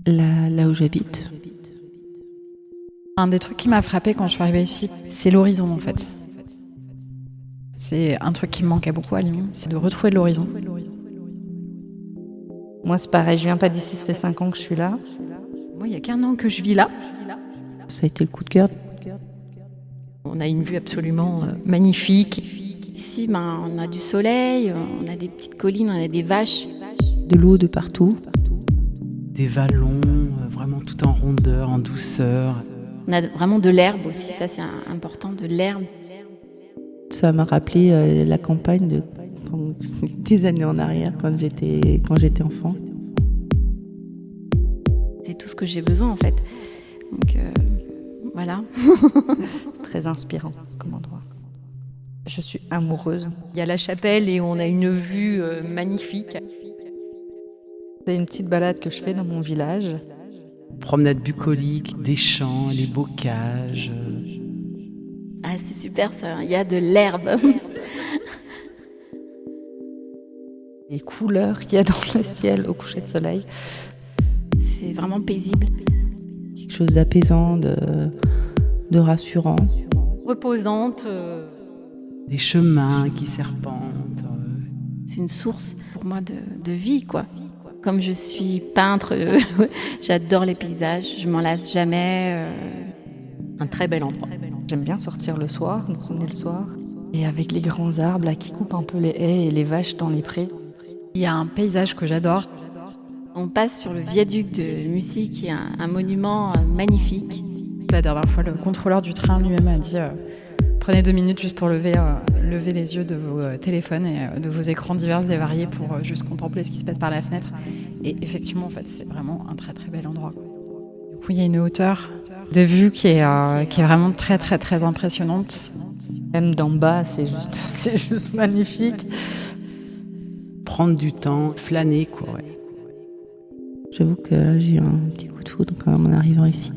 Là où j'habite. Un des trucs qui m'a frappée quand je suis arrivée ici, c'est l'horizon en fait. C'est un truc qui me manquait beaucoup à Lyon, c'est de retrouver de l'horizon. Moi, c'est pareil, je viens pas d'ici, ça fait 5 ans que je suis là. Moi, il y a qu'1 an que je vis là. Ça a été le coup de cœur. On a une vue absolument magnifique. Ici, on a du soleil, on a des petites collines, on a des vaches. De l'eau de partout. Des vallons, vraiment tout en rondeur, en douceur. On a vraiment de l'herbe aussi, ça c'est important, de l'herbe. Ça m'a rappelé la campagne des années en arrière, quand j'étais enfant. C'est tout ce que j'ai besoin en fait. Donc voilà. Très inspirant comme endroit. Je suis amoureuse. Il y a la chapelle et on a une vue magnifique. C'est une petite balade que je fais dans mon village. Promenade bucolique, des champs, les bocages. Ah c'est super ça, il y a de l'herbe. Les couleurs qu'il y a dans le ciel au coucher de soleil. C'est vraiment paisible. Quelque chose d'apaisant, de rassurant. Reposante. Des chemins qui serpentent. C'est une source pour moi de vie quoi. Comme je suis peintre, j'adore les paysages, je m'en lasse jamais. Un très bel endroit. J'aime bien sortir le soir, me promener le soir. Et avec les grands arbres là, qui coupent un peu les haies et les vaches dans les prés. Il y a un paysage que j'adore. On passe sur le viaduc de Mussy qui est un monument magnifique. La dernière fois, le contrôleur du train lui-même a dit prenez 2 minutes juste pour lever les yeux de vos téléphones et de vos écrans divers et variés pour juste contempler ce qui se passe par la fenêtre. Et effectivement, en fait, c'est vraiment un très très bel endroit. Du coup, il y a une hauteur de vue qui est vraiment très très très impressionnante. Même d'en bas, c'est juste magnifique. Prendre du temps, flâner quoi. Ouais. J'avoue que j'ai eu un petit coup de foudre quand même en arrivant ici.